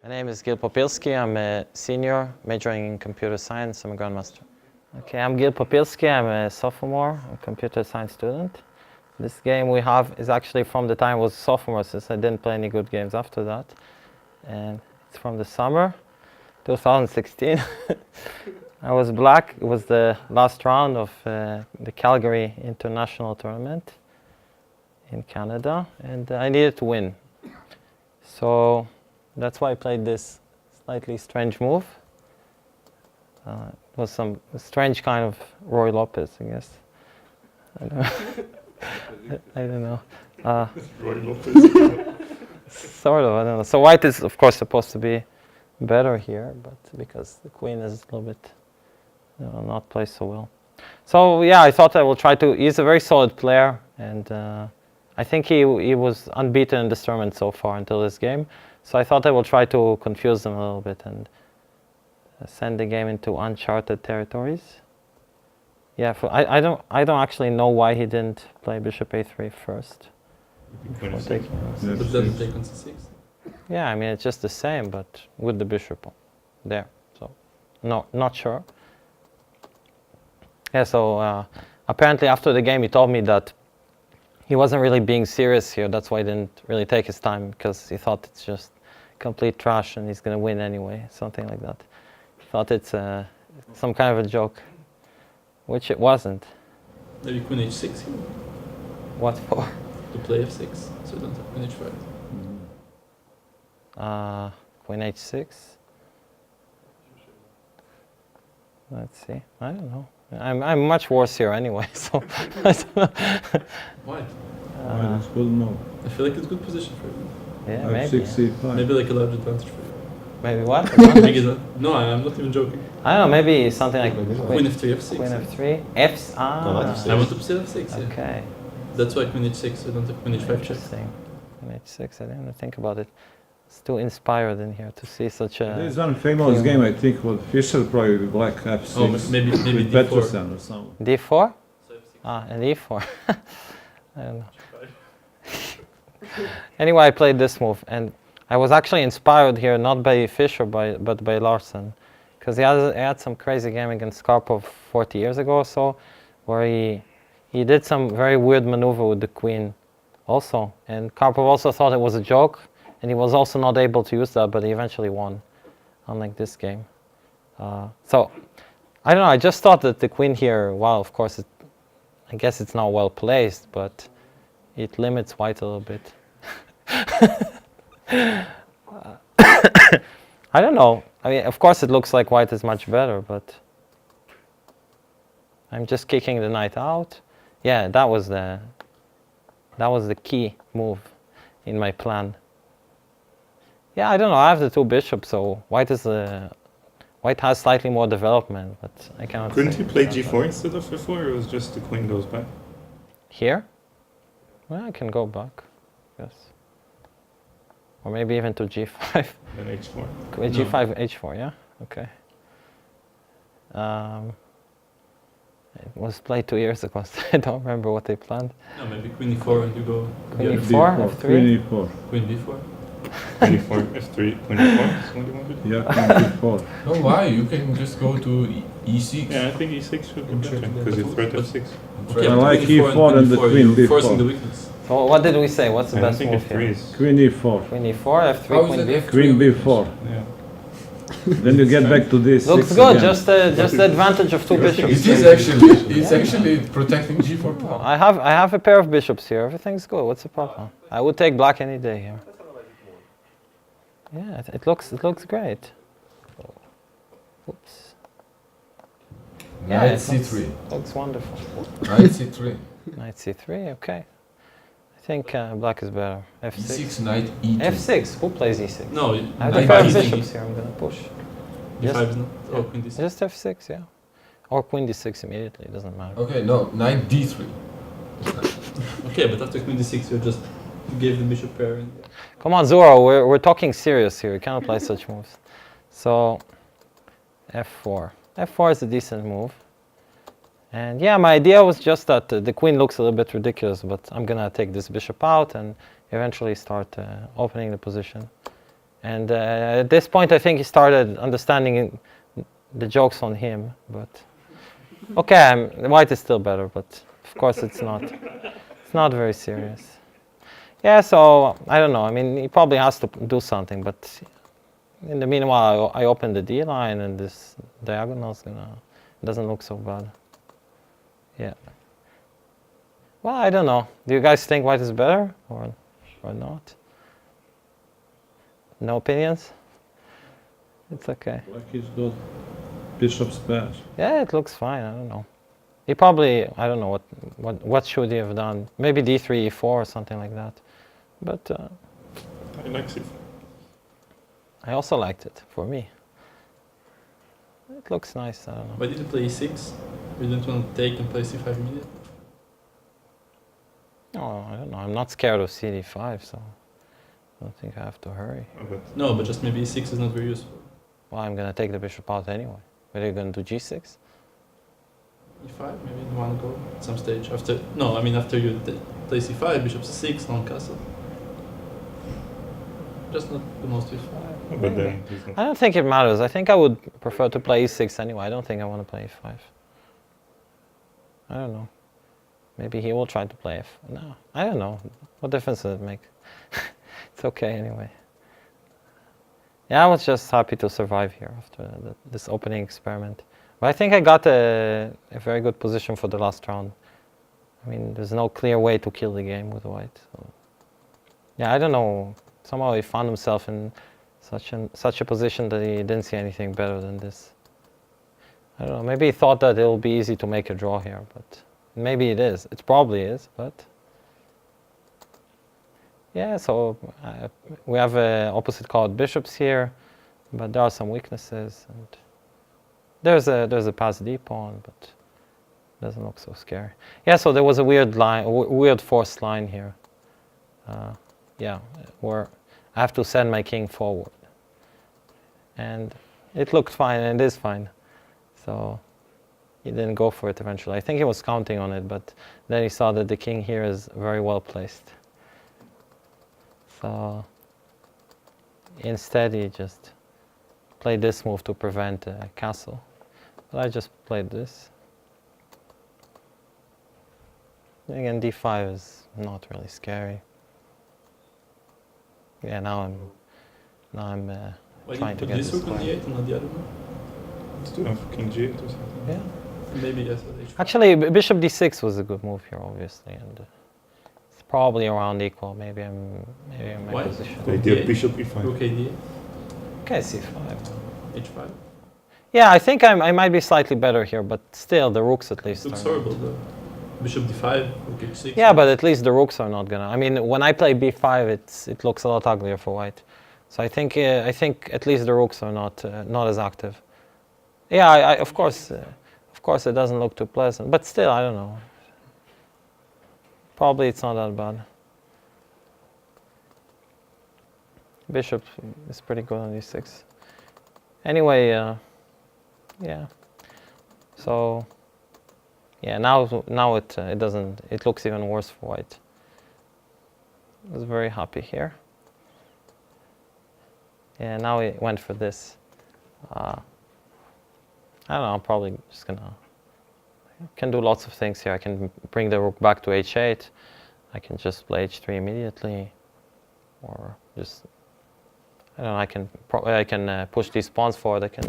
My name is Gil Popilski. I'm a senior majoring in computer science. I'm a grandmaster. Okay, I'm Gil Popilski. I'm a sophomore, a computer science student. This game we have is actually from the time I was a sophomore, since I didn't play any good games after that. And it's from the summer 2016. I was black. It was the last round of the Calgary International Tournament in Canada, and I needed to win. So that's why I played this slightly strange move. It was some strange kind of Roy Lopez, I guess. I don't know. Roy Lopez. Sort of, I don't know. So white is, of course, supposed to be better here, but because the queen is a little bit not placed so well. So yeah, I thought I will try to. He's a very solid player, and I think he was unbeaten in this tournament so far until this game. So I thought I will try to confuse them a little bit and send the game into uncharted territories. Yeah, I don't actually know why he didn't play bishop a3 first. But doesn't take on c6? Yeah, I mean it's just the same, but with the bishop there. So no, not sure. Yeah, so apparently after the game he told me that he wasn't really being serious here. That's why he didn't really take his time, because he thought it's just complete trash and he's going to win anyway, something like that. He thought it's some kind of a joke, which it wasn't. Maybe queen h6 here? What for? To play f6, so you don't have queen h5. Queen h6. Let's see. I don't know. I'm much worse here anyway, so. Why? It's good move. I feel like it's a good position for you. Yeah, maybe. F6, C5. Maybe like a large advantage for you. Maybe what? No, I'm not even joking. I don't know. Maybe something like Queen f3, f6. Queen f3. F's. I want to play f6. Yeah. Okay. That's why queen h6. I don't have queen h5 check. Interesting. Queen h6. I didn't even think about it. It's too inspired in here to see such a. There's one famous game, I think, called Fischer, probably black F6. Oh, maybe with d4. Peterson or something. d4. So f6. And e4. I don't know. Anyway, I played this move, and I was actually inspired here not by Fischer, but by Larsen, because he had some crazy game against Karpov 40 years ago or so, where he did some very weird maneuver with the queen, also, and Karpov also thought it was a joke, and he was also not able to use that, but he eventually won, unlike this game. So I don't know. I just thought that the queen here, well, of course, I guess it's not well placed, but it limits white a little bit. I don't know. I mean, of course it looks like white is much better, but I'm just kicking the knight out. Yeah, that was the key move in my plan. Yeah, I don't know. I have the two bishops, so white has slightly more development, but I cannot. Couldn't he play G4 instead of F4, or was just the queen goes back? Here? Well, I can go back, yes. Or maybe even to G5. Then H4. G5, H4, yeah? Okay. It was played 2 years ago, so I don't remember what they planned. No, maybe queen e4 and you go. Queen e4, F3? Queen e4. Queen b4. Queen e4, F3, Queen e4. Is what you wanted? Yeah, Queen e4. No, why? You can just go to e6. Yeah, I think e6 should be better, Check. because you threat F6. Okay, I but like queen e4 and the queen you're forcing the b4. weakness. So what did we say? What's the I best think move F3 here? is... Queen e4. Queen e4, F3, How is Queen it b4. F3? Queen b4. Yeah. Then you get back to this. Looks good, just the advantage of two bishops. It's actually protecting g4 pawn. I have a pair of bishops here. Everything's good. What's the problem? I would take black any day here. Yeah, it looks great. Oops. Yeah, Knight it c3. looks wonderful. Knight c3. Knight c3, okay. I think black is better. F6. e6, knight e2. F6. Who plays e6? No, I have a knight pair of d3. bishops here. I'm gonna push. b5 is not. Oh, queen d6. Just F6, yeah. Or Queen d6 immediately. It doesn't matter. Okay, no, knight d3. Okay, but after queen d6, you gave the bishop pair. And Come on, Zoro. We're talking serious here. You cannot play such moves. So F4. F4 is a decent move. And yeah, my idea was just that the queen looks a little bit ridiculous, but I'm gonna take this bishop out and eventually start opening the position. And at this point, I think he started understanding the jokes on him. But okay, white is still better, but of course it's not. It's not very serious. Yeah, so I don't know. I mean, he probably has to do something, but in the meanwhile, I open the D line, and this diagonal's doesn't look so bad. Yeah. Well, I don't know. Do you guys think white is better or not? No opinions? It's okay. Like he's got bishop's pass. Yeah, it looks fine. I don't know. He probably, I don't know what should he have done? Maybe d3, e4 or something like that. But I like it. I also liked it for me. It looks nice. I don't know. Why did you play e6? You didn't want to take and play c5 immediately? Oh, I don't know. I'm not scared of cd5, so I don't think I have to hurry. But No, but just maybe e6 is not very useful. Well, I'm gonna take the bishop out anyway. What are you gonna do? G6? e5 maybe in one go at some stage. After no, I mean after you play c5, bishop c6, long castle. Just not the most useful. but then he's not. I don't think it matters. I think I would prefer to play e6 anyway. I don't think I want to play e5. I don't know. Maybe he will try to play f. No, I don't know. What difference does it make? It's okay anyway. Yeah, I was just happy to survive here after this opening experiment. But I think I got a very good position for the last round. I mean, there's no clear way to kill the game with white. So. Yeah, I don't know. Somehow he found himself in such a position that he didn't see anything better than this. I don't know. Maybe he thought that it'll be easy to make a draw here, but maybe it is. It probably is, but yeah. So we have opposite colored bishops here, but there are some weaknesses, and there's a pass d pawn, but it doesn't look so scary. Yeah. So there was a weird line, weird forced line here. Yeah, where I have to send my king forward, and it looked fine, and it is fine. So he didn't go for it eventually. I think he was counting on it, but then he saw that the king here is very well placed. So instead he just played this move to prevent a castle. But I just played this. Again, d5 is not really scary. Yeah, now I'm Why trying did to you get put this this rook on fine. d8 and not the other one? To have king g8 or something. Yeah. Maybe yes. At h5. Actually, bishop d6 was a good move here, obviously, and it's probably around equal. Maybe I'm in my Why? position. The idea d8? of bishop e5. Rook a8, Okay, c5. h5. Yeah, I think I might be slightly better here, but still, the rooks at least. Looks are horrible though. Bishop d5, rook h6. Yeah, but at least the rooks are not gonna. I mean, when I play b5, it looks a lot uglier for white. So I think at least the rooks are not as active. Yeah, of course it doesn't look too pleasant, but still, I don't know. Probably it's not that bad. Bishop is pretty good on e6. Anyway, yeah. So yeah, now it doesn't. It looks even worse for white. I was very happy here. Yeah, now he went for this. I don't know. I'm probably just gonna. I can do lots of things here. I can bring the rook back to h8. I can just play h3 immediately, or just. I don't know. I can push these pawns forward. I can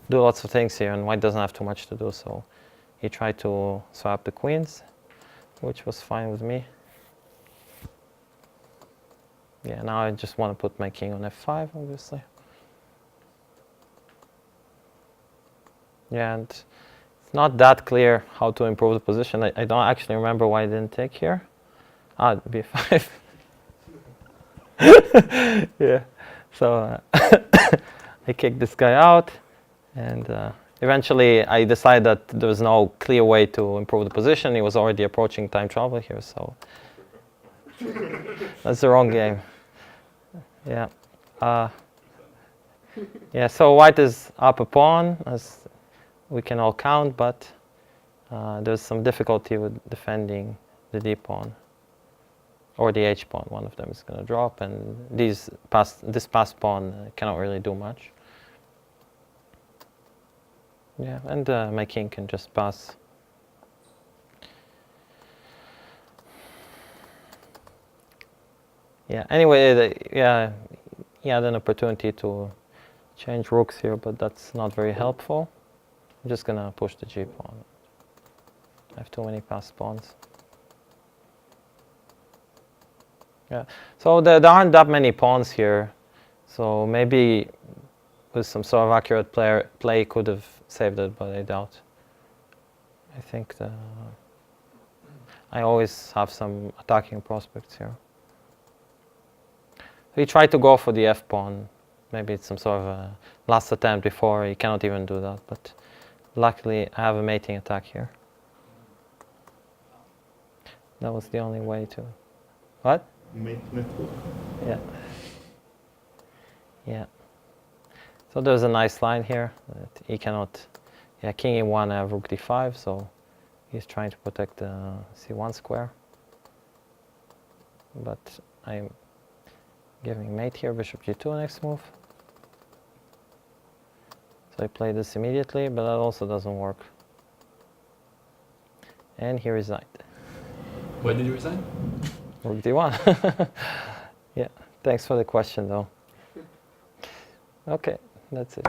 do lots of things here, and white doesn't have too much to do. So he tried to swap the queens, which was fine with me. Yeah, now I just want to put my king on f5, obviously. Yeah, and it's not that clear how to improve the position. I don't actually remember why I didn't take here. Ah, b5. Yeah, so I kicked this guy out, and eventually I decided that there was no clear way to improve the position. He was already approaching time travel here, so that's the wrong game. Yeah. Yeah, so white is up a pawn, as we can all count, but there's some difficulty with defending the d pawn. or the h pawn. One of them is going to drop, and this passed pawn cannot really do much. Yeah, and my king can just pass. Yeah. Anyway, yeah, he had an opportunity to change rooks here, but that's not very helpful. I'm just gonna push the g pawn. I have too many passed pawns. Yeah. So there aren't that many pawns here, so maybe with some sort of accurate play could have saved it, but I doubt. I think I always have some attacking prospects here. He tried to go for the f pawn. Maybe it's some sort of a last attempt before. He cannot even do that, but luckily I have a mating attack here. That was the only way to... What? Mate network. Yeah. Yeah. So there's a nice line here that he cannot... Yeah, king e1, I have rook d5, so he's trying to protect the c1 square. But I'm giving mate here, bishop g2 next move. So I play this immediately, but that also doesn't work. And he resigned. Why did you resign? Rook d1. Yeah, thanks for the question though. Okay, that's it.